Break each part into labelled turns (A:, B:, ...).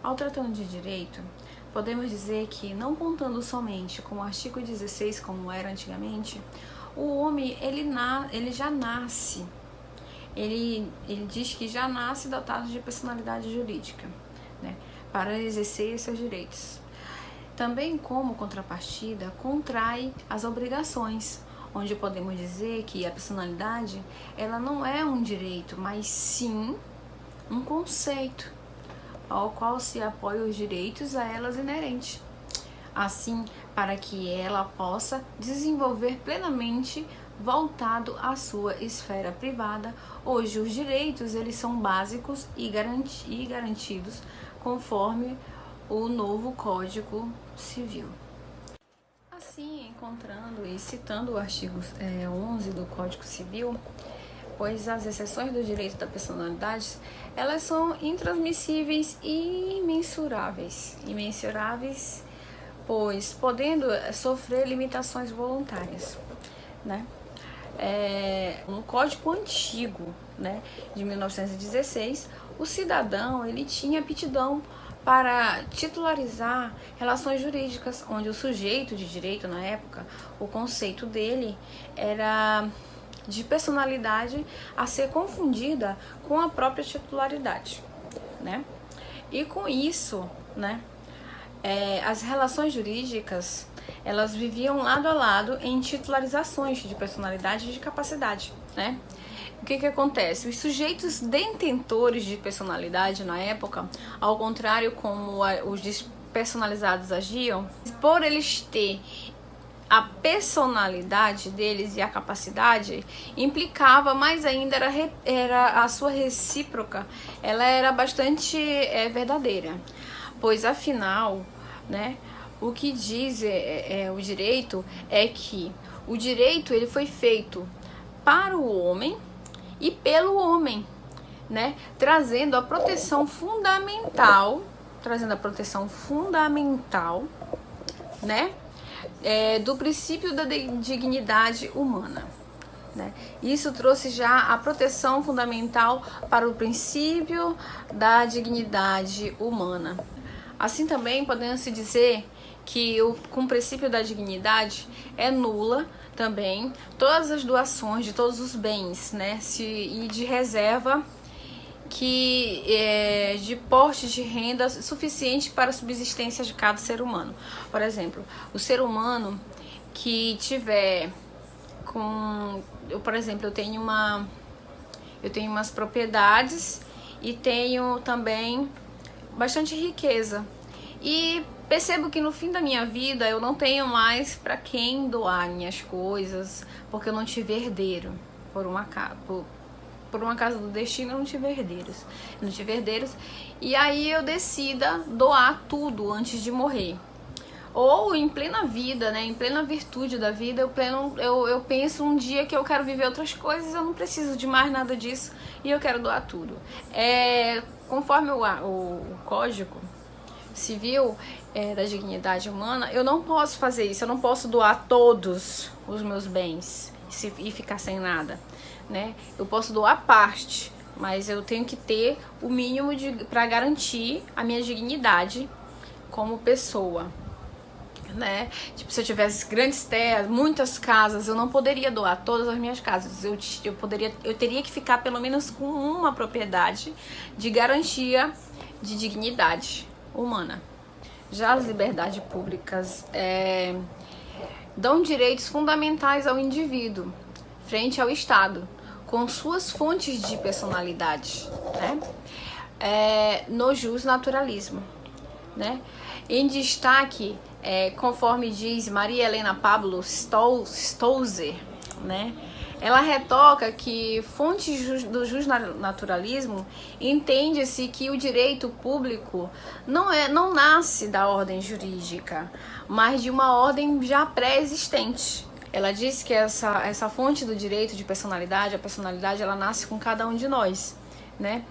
A: Ao tratando de direito, podemos dizer que, não contando somente com o artigo 16, como era antigamente, o homem ele já nasce, ele diz que já nasce dotado de personalidade jurídica, né, para exercer seus direitos. Também, como contrapartida, contrai as obrigações, onde podemos dizer que a personalidade ela não é um direito, mas sim um conceito ao qual se apoiam os direitos a elas inerentes, assim para que ela possa desenvolver plenamente voltado à sua esfera privada. Hoje os direitos eles são básicos e garantidos conforme o novo Código Civil. Assim, encontrando e citando o artigo 11 do Código Civil, pois as exceções do direito da personalidade, elas são intransmissíveis e imensuráveis, pois podendo sofrer limitações voluntárias, né? No Código Antigo, né, de 1916, o cidadão ele tinha aptidão para titularizar relações jurídicas, onde o sujeito de direito na época, o conceito dele era de personalidade a ser confundida com a própria titularidade, né? E com isso, né, as relações jurídicas elas viviam lado a lado em titularizações de personalidade e de capacidade, né? O que acontece? Os sujeitos detentores de personalidade na época, ao contrário como os despersonalizados agiam, por eles ter a personalidade deles e a capacidade, implicava mais ainda era a sua recíproca, ela era bastante verdadeira, pois afinal, né, o que diz o direito é que o direito ele foi feito para o homem e pelo homem, né, trazendo a proteção fundamental, né, do princípio da dignidade humana, né? Isso trouxe já a proteção fundamental para o princípio da dignidade humana. Assim também podemos dizer que com o princípio da dignidade é nula também todas as doações de todos os bens, né, e de reserva que de porte de renda suficiente para a subsistência de cada ser humano. Por exemplo, o ser humano que tiver por exemplo, eu tenho umas propriedades e tenho também bastante riqueza e percebo que no fim da minha vida eu não tenho mais para quem doar minhas coisas, porque eu não tive herdeiro, por uma casa do destino eu não tive herdeiros, e aí eu decida doar tudo antes de morrer. Ou em plena vida, né, em plena virtude da vida, eu penso um dia que eu quero viver outras coisas, eu não preciso de mais nada disso e eu quero doar tudo. Conforme o Código Civil da dignidade humana, eu não posso fazer isso, eu não posso doar todos os meus bens e ficar sem nada, né? Eu posso doar parte, mas eu tenho que ter o mínimo para garantir a minha dignidade como pessoa, né? Tipo, se eu tivesse grandes terras, muitas casas, eu não poderia doar todas as minhas casas. Eu teria que ficar pelo menos com uma propriedade de garantia de dignidade humana. Já as liberdades públicas dão direitos fundamentais ao indivíduo frente ao Estado, com suas fontes de personalidade, né? No justnaturalismo, né? Em destaque, conforme diz Maria Helena Pablo Stolzer, né? Ela retoca que fontes do justnaturalismo entende-se que o direito público não nasce da ordem jurídica, mas de uma ordem já pré-existente. Ela diz que essa fonte do direito de personalidade, a personalidade, ela nasce com cada um de nós, né?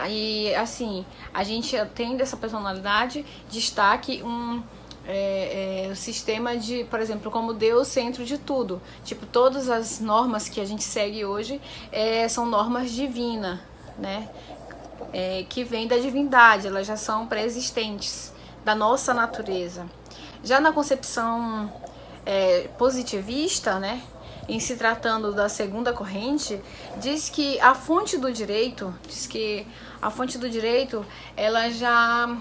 A: E assim, a gente tem dessa personalidade destaque o sistema de, por exemplo, como Deus centro de tudo. Tipo, todas as normas que a gente segue hoje são normas divinas, né? que vêm da divindade, elas já são pré-existentes da nossa natureza. Já na concepção positivista, né, em se tratando da segunda corrente, diz que a fonte do direito, ela já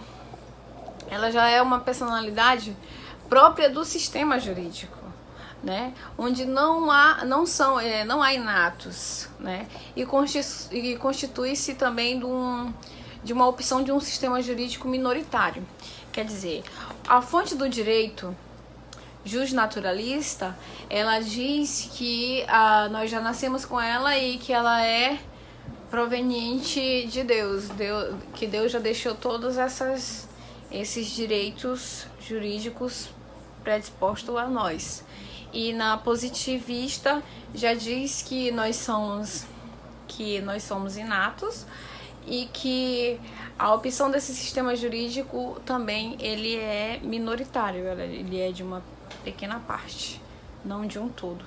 A: é uma personalidade própria do sistema jurídico, né? Onde não há inatos, né? E constitui-se também de uma opção de um sistema jurídico minoritário. Quer dizer, a fonte do direito justnaturalista, ela diz que nós já nascemos com ela e que ela é proveniente de Deus, que Deus já deixou todos esses direitos jurídicos predispostos a nós. E na positivista já diz que nós somos inatos e que a opção desse sistema jurídico também ele é minoritário, ele é de uma pequena parte, não de um todo.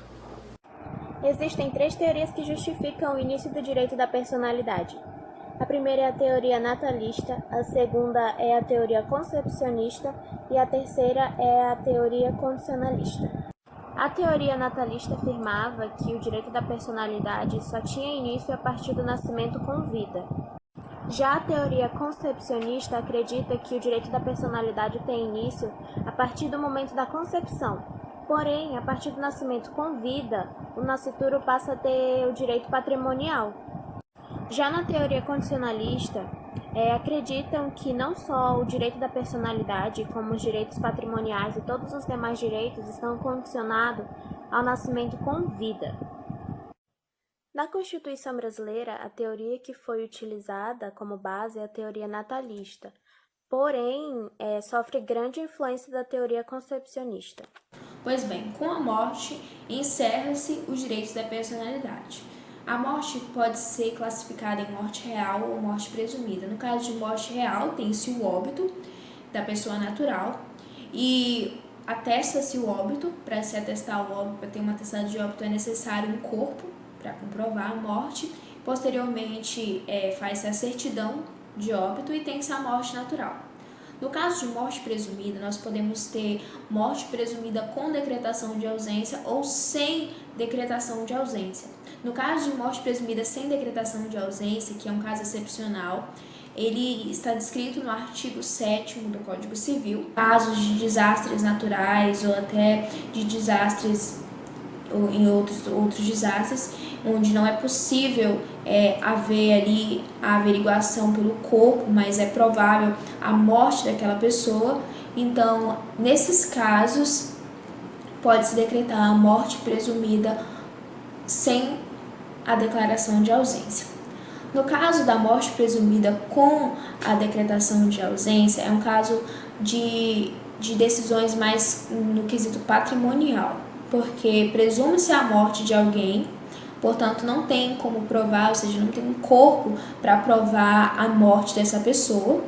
B: Existem 3 teorias que justificam o início do direito da personalidade. A primeira é a teoria natalista, a segunda é a teoria concepcionista e a terceira é a teoria condicionalista. A teoria natalista afirmava que o direito da personalidade só tinha início a partir do nascimento com vida. Já a teoria concepcionista acredita que o direito da personalidade tem início a partir do momento da concepção. Porém, a partir do nascimento com vida, o nascituro passa a ter o direito patrimonial. Já na teoria condicionalista, acreditam que não só o direito da personalidade, como os direitos patrimoniais e todos os demais direitos estão condicionados ao nascimento com vida. Na Constituição brasileira, a teoria que foi utilizada como base é a teoria natalista, porém, sofre grande influência da teoria concepcionista.
C: Pois bem, com a morte, encerra-se os direitos da personalidade. A morte pode ser classificada em morte real ou morte presumida. No caso de morte real, tem-se o óbito da pessoa natural e atesta-se o óbito. Para se atestar o óbito, para ter uma atestado de óbito, é necessário um corpo para comprovar a morte. Posteriormente, faz-se a certidão de óbito e tem-se a morte natural. No caso de morte presumida, nós podemos ter morte presumida com decretação de ausência ou sem decretação de ausência. No caso de morte presumida sem decretação de ausência, que é um caso excepcional, ele está descrito no artigo 7º do Código Civil. Casos de desastres naturais ou até de desastres ou em outros desastres, onde não é possível haver ali a averiguação pelo corpo, mas é provável a morte daquela pessoa. Então, nesses casos, pode-se decretar a morte presumida sem a declaração de ausência. No caso da morte presumida com a decretação de ausência, é um caso de decisões mais no quesito patrimonial, porque presume-se a morte de alguém, portanto não tem como provar, ou seja, não tem um corpo para provar a morte dessa pessoa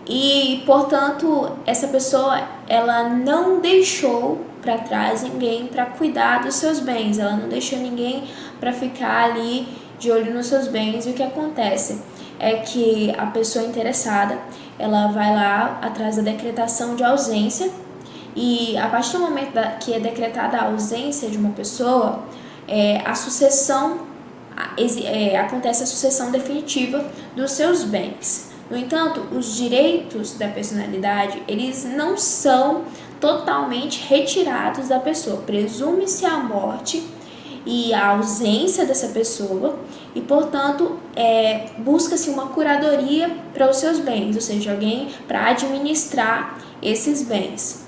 C: e, portanto, essa pessoa ela não deixou para trás ninguém para cuidar dos seus bens, ela não deixou ninguém para ficar ali de olho nos seus bens. E o que acontece é que a pessoa interessada ela vai lá atrás da decretação de ausência e a partir do momento que é decretada a ausência de uma pessoa, a sucessão acontece a sucessão definitiva dos seus bens. No entanto, os direitos da personalidade eles não são totalmente retirados da pessoa. Presume-se a morte e a ausência dessa pessoa e, portanto, busca-se uma curadoria para os seus bens, ou seja, alguém para administrar esses bens.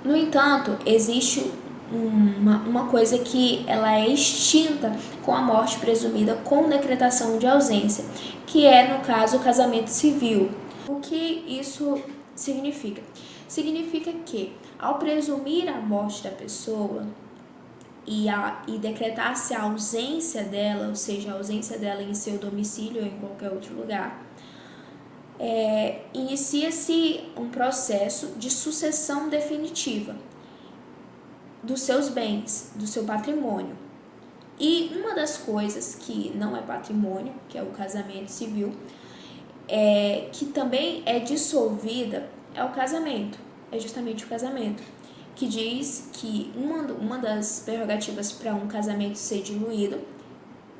C: No entanto, existe uma coisa que ela é extinta com a morte presumida com decretação de ausência, que é, no caso, o casamento civil. O que isso significa? Significa que, ao presumir a morte da pessoa e decretar-se a ausência dela, ou seja, a ausência dela em seu domicílio ou em qualquer outro lugar, inicia-se um processo de sucessão definitiva dos seus bens, do seu patrimônio. E uma das coisas que não é patrimônio, que é o casamento civil, que também é dissolvida é o casamento, é justamente o casamento, que diz que uma das prerrogativas para um casamento ser diluído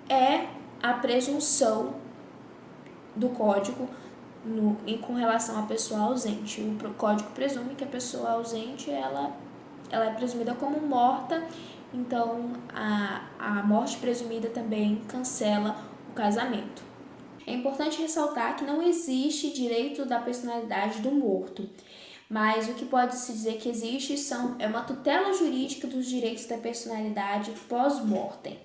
C: é a presunção do código com relação à pessoa ausente. O código presume que a pessoa ausente ela é presumida como morta, então a morte presumida também cancela o casamento. É importante ressaltar que não existe direito da personalidade do morto, mas o que pode-se dizer que existe é uma tutela jurídica dos direitos da personalidade pós-mortem.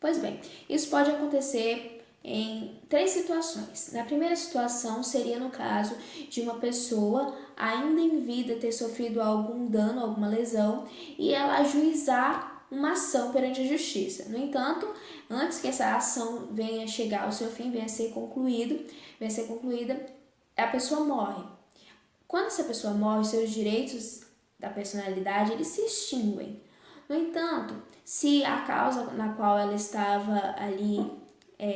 C: Pois bem, isso pode acontecer em 3 situações. Na primeira situação seria no caso de uma pessoa ainda em vida ter sofrido algum dano, alguma lesão, e ela ajuizar uma ação perante a justiça. No entanto, antes que essa ação venha chegar ao seu fim, venha ser concluída, a pessoa morre. Quando essa pessoa morre, seus direitos da personalidade eles se extinguem. No entanto, se a causa na qual ela estava ali,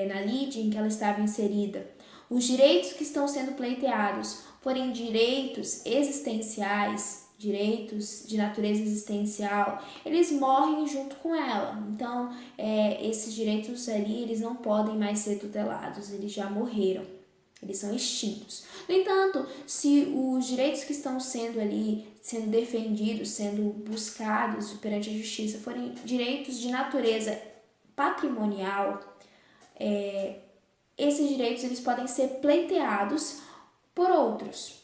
C: na lide em que ela estava inserida, os direitos que estão sendo pleiteados forem direitos existenciais, direitos de natureza existencial, eles morrem junto com ela. Então, esses direitos ali, eles não podem mais ser tutelados, eles já morreram. Eles são extintos. No entanto, se os direitos que estão sendo defendidos, sendo buscados perante a justiça, forem direitos de natureza patrimonial, esses direitos eles podem ser pleiteados por outros.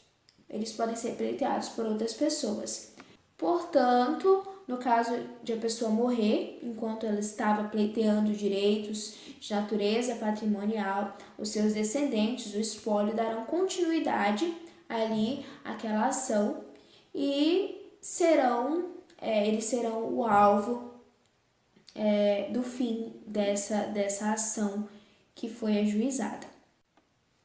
C: Eles podem ser pleiteados por outras pessoas. Portanto, no caso de a pessoa morrer, enquanto ela estava pleiteando direitos de natureza patrimonial, os seus descendentes, o espólio, darão continuidade ali àquela ação e eles serão o alvo do fim dessa ação que foi ajuizada.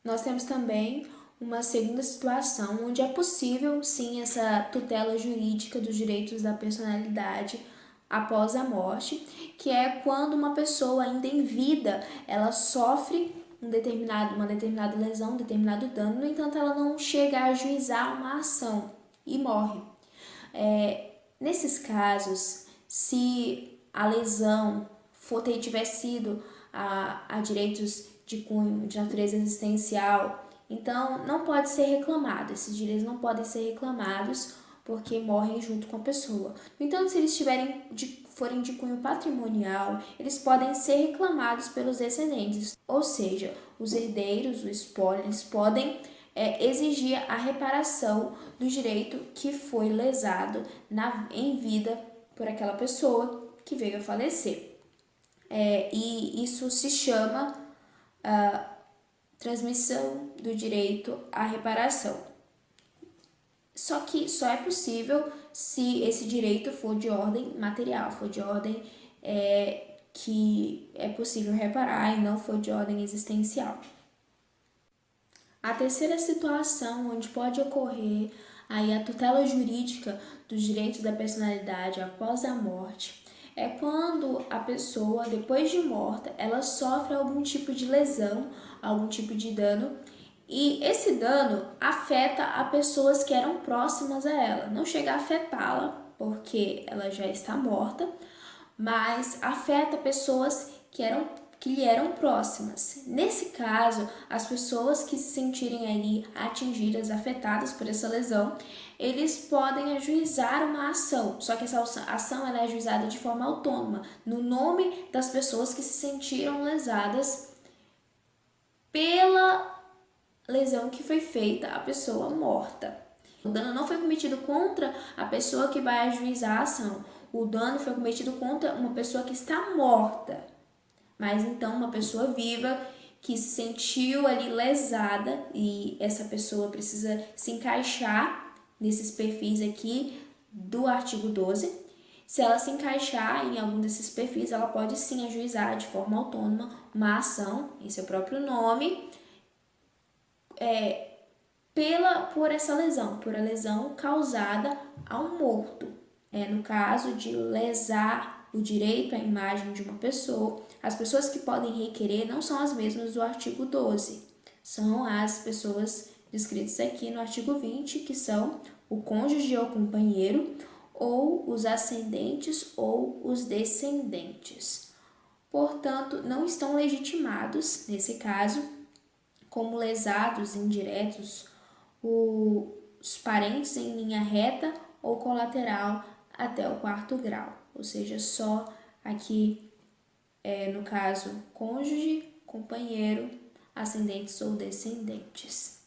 C: Nós temos também uma segunda situação onde é possível, sim, essa tutela jurídica dos direitos da personalidade após a morte, que é quando uma pessoa ainda em vida, ela sofre uma determinada lesão, um determinado dano, no entanto ela não chega a ajuizar uma ação e morre. Nesses casos, se a lesão tiver sido a direitos de cunho de natureza existencial, então não pode ser reclamado, esses direitos não podem ser reclamados porque morrem junto com a pessoa. No entanto, se eles forem de cunho patrimonial, eles podem ser reclamados pelos descendentes, ou seja, os herdeiros, o espólio, eles podem exigir a reparação do direito que foi lesado em vida por aquela pessoa que veio a falecer. E isso se chama transmissão do direito à reparação. Só que só é possível se esse direito for de ordem material, for de ordem que é possível reparar e não for de ordem existencial. A terceira situação onde pode ocorrer aí a tutela jurídica dos direitos da personalidade após a morte é quando a pessoa, depois de morta, ela sofre algum tipo de lesão, algum tipo de dano, e esse dano afeta a pessoas que eram próximas a ela. Não chega a afetá-la, porque ela já está morta, mas afeta pessoas que lhe eram próximas. Nesse caso, as pessoas que se sentirem ali atingidas, afetadas por essa lesão, eles podem ajuizar uma ação, só que essa ação ela é ajuizada de forma autônoma, no nome das pessoas que se sentiram lesadas pela lesão que foi feita à pessoa morta. O dano não foi cometido contra a pessoa que vai ajuizar a ação, o dano foi cometido contra uma pessoa que está morta. Mas então uma pessoa viva que se sentiu ali lesada e essa pessoa precisa se encaixar nesses perfis aqui do artigo 12. Se ela se encaixar em algum desses perfis, ela pode sim ajuizar de forma autônoma uma ação em seu próprio nome por essa lesão, por a lesão causada ao morto. No caso de lesar o direito à imagem de uma pessoa, as pessoas que podem requerer não são as mesmas do artigo 12. são as pessoas descritas aqui no artigo 20, que são o cônjuge ou companheiro, ou os ascendentes ou os descendentes. Portanto, não estão legitimados, nesse caso, como lesados indiretos, os parentes em linha reta ou colateral até o 4º grau, ou seja, só aqui, no caso, cônjuge, companheiro, ascendentes ou descendentes.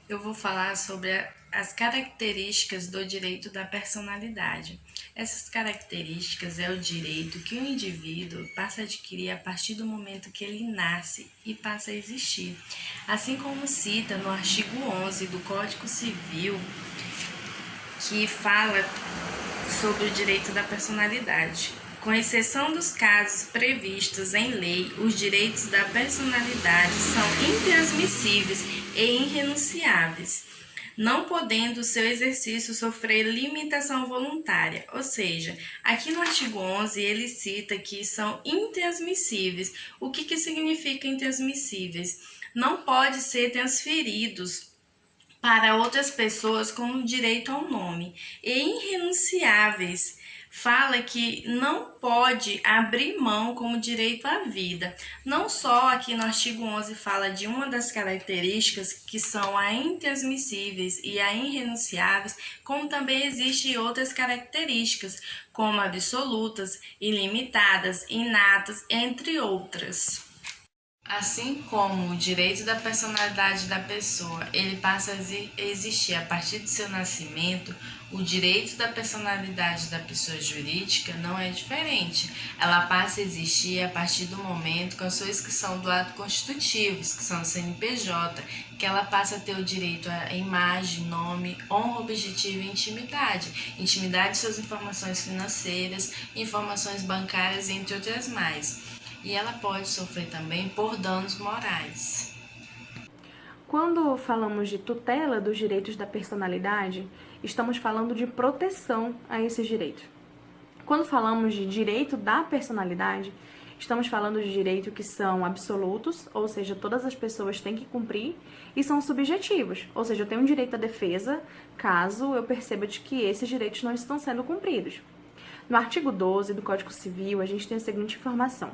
D: Eu vou falar sobre as características do direito da personalidade. Essas características é o direito que o indivíduo passa a adquirir a partir do momento que ele nasce e passa a existir. Assim como cita no artigo 11 do Código Civil, que fala sobre o direito da personalidade. Com exceção dos casos previstos em lei, os direitos da personalidade são intransmissíveis e irrenunciáveis, não podendo o seu exercício sofrer limitação voluntária. Ou seja, aqui no artigo 11 ele cita que são intransmissíveis. O que significa intransmissíveis? Não pode ser transferidos para outras pessoas com direito ao nome. E irrenunciáveis fala que não pode abrir mão como direito à vida. Não só aqui no artigo 11 fala de uma das características que são a intransmissíveis e a irrenunciáveis, como também existem outras características, como absolutas, ilimitadas, inatas, entre outras. Assim como o direito da personalidade da pessoa, ele passa a existir a partir do seu nascimento, o direito da personalidade da pessoa jurídica não é diferente. Ela passa a existir a partir do momento com a sua inscrição do ato constitutivo, inscrição do CNPJ, que ela passa a ter o direito à imagem, nome, honra objetiva e intimidade. Intimidade de suas informações financeiras, informações bancárias, entre outras mais. E ela pode sofrer também por danos morais.
E: Quando falamos de tutela dos direitos da personalidade, estamos falando de proteção a esses direitos. Quando falamos de direito da personalidade, estamos falando de direitos que são absolutos, ou seja, todas as pessoas têm que cumprir, e são subjetivos, ou seja, eu tenho um direito à defesa caso eu perceba de que esses direitos não estão sendo cumpridos. No artigo 12 do Código Civil, a gente tem a seguinte informação.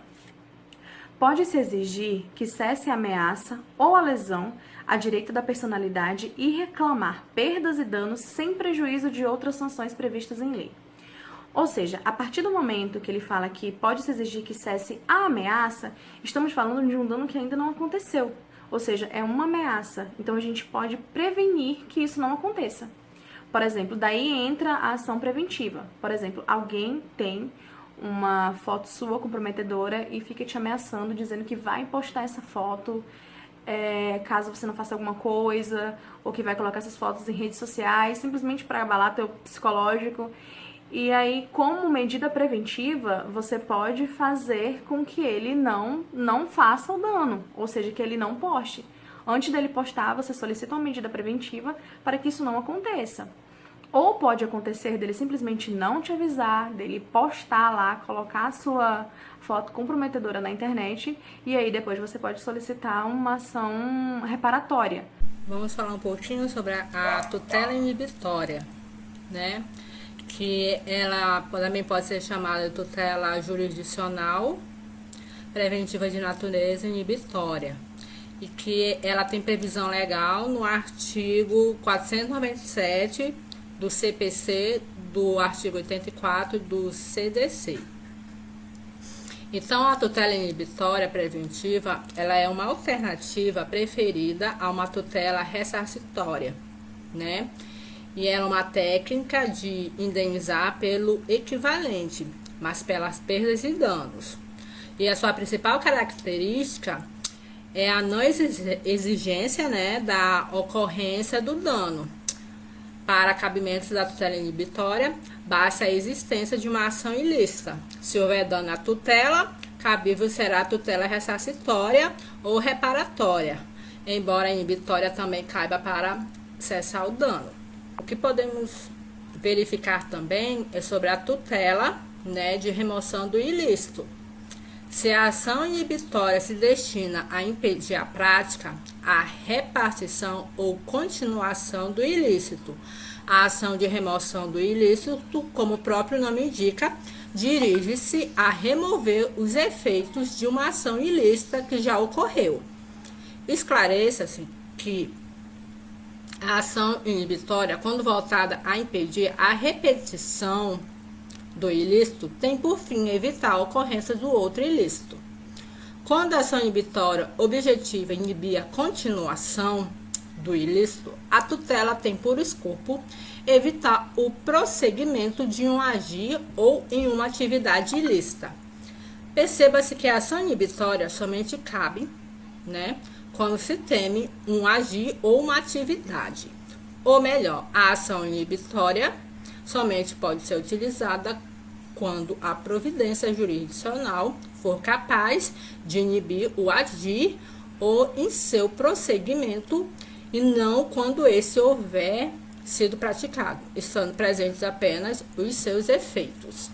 E: Pode-se exigir que cesse a ameaça ou a lesão a direito da personalidade e reclamar perdas e danos sem prejuízo de outras sanções previstas em lei. Ou seja, a partir do momento que ele fala que pode-se exigir que cesse a ameaça, estamos falando de um dano que ainda não aconteceu. Ou seja, é uma ameaça. Então a gente pode prevenir que isso não aconteça. Por exemplo, daí entra a ação preventiva. Por exemplo, alguém tem uma foto sua comprometedora e fica te ameaçando, dizendo que vai postar essa foto caso você não faça alguma coisa, ou que vai colocar essas fotos em redes sociais, simplesmente para abalar teu psicológico. E aí, como medida preventiva, você pode fazer com que ele não faça o dano, ou seja, que ele não poste. Antes dele postar, você solicita uma medida preventiva para que isso não aconteça. Ou pode acontecer dele simplesmente não te avisar, dele postar lá, colocar a sua foto comprometedora na internet, e aí depois você pode solicitar uma ação reparatória.
F: Vamos falar um pouquinho sobre a tutela inibitória, né? Que ela também pode ser chamada de tutela jurisdicional, preventiva de natureza inibitória, e que ela tem previsão legal no artigo 497 do CPC, do artigo 84 do CDC. Então, a tutela inibitória preventiva, ela é uma alternativa preferida a uma tutela ressarcitória, né? E ela é uma técnica de indenizar pelo equivalente, mas pelas perdas e danos. E a sua principal característica é a não exigência, né, da ocorrência do dano. Para cabimentos da tutela inibitória, basta a existência de uma ação ilícita. Se houver dano à tutela, cabível será a tutela ressarcitória ou reparatória, embora a inibitória também caiba para cessar o dano. O que podemos verificar também é sobre a tutela, né, de remoção do ilícito. Se a ação inibitória se destina a impedir a prática, a repartição ou continuação do ilícito, a ação de remoção do ilícito, como o próprio nome indica, dirige-se a remover os efeitos de uma ação ilícita que já ocorreu. Esclareça-se que a ação inibitória, quando voltada a impedir a repetição do ilícito, tem por fim evitar a ocorrência do outro ilícito. Quando a ação inibitória objetiva inibir a continuação do ilícito, a tutela tem por escopo evitar o prosseguimento de um agir ou em uma atividade ilícita. Perceba-se que a ação inibitória somente cabe, quando se teme um agir ou uma atividade. Ou melhor, a ação inibitória somente pode ser utilizada quando a providência jurisdicional for capaz de inibir o agir ou em seu prosseguimento, e não quando esse houver sido praticado, estando presentes apenas os seus efeitos.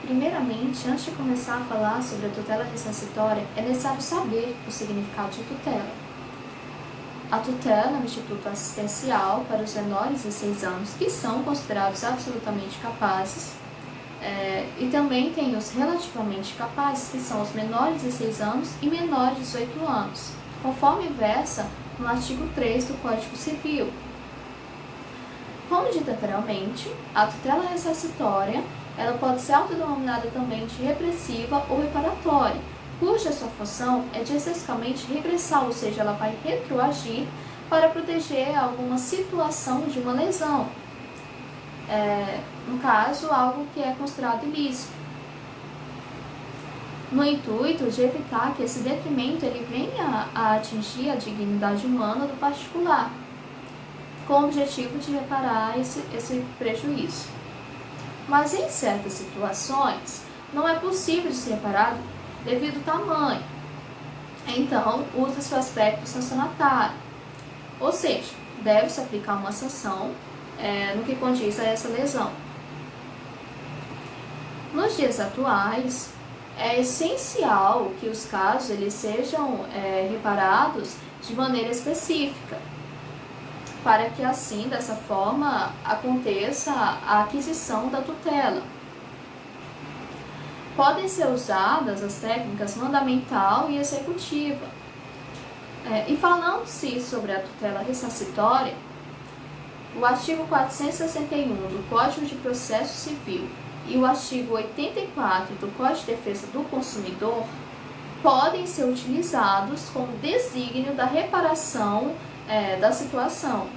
C: Primeiramente, antes de começar a falar sobre a tutela ressarcitória, é necessário saber o significado de tutela. A tutela é um instituto assistencial para os menores de 6 anos que são considerados absolutamente capazes, e também tem os relativamente capazes, que são os menores de 6 anos e menores de 18 anos, conforme versa no artigo 3 do Código Civil. Como dito anteriormente, a tutela ressarcitória ela pode ser autodenominada também de repressiva ou reparatória, cuja sua função é de especificamente regressar, ou seja, ela vai retroagir para proteger alguma situação de uma lesão. No caso, algo que é considerado ilícito, no intuito de evitar que esse detrimento ele venha a atingir a dignidade humana do particular, com o objetivo de reparar esse prejuízo. Mas em certas situações, não é possível de ser reparado devido ao tamanho. Então, usa-se o aspecto sancionatário, ou seja, deve-se aplicar uma sanção no que condiz a essa lesão. Nos dias atuais, é essencial que os casos eles sejam reparados de maneira específica, para que assim, dessa forma, aconteça a aquisição da tutela. Podem ser usadas as técnicas mandamental e executiva. E falando-se sobre a tutela ressarcitória, o artigo 461 do Código de Processo Civil e o artigo 84 do Código de Defesa do Consumidor podem ser utilizados como desígnio da reparação da situação.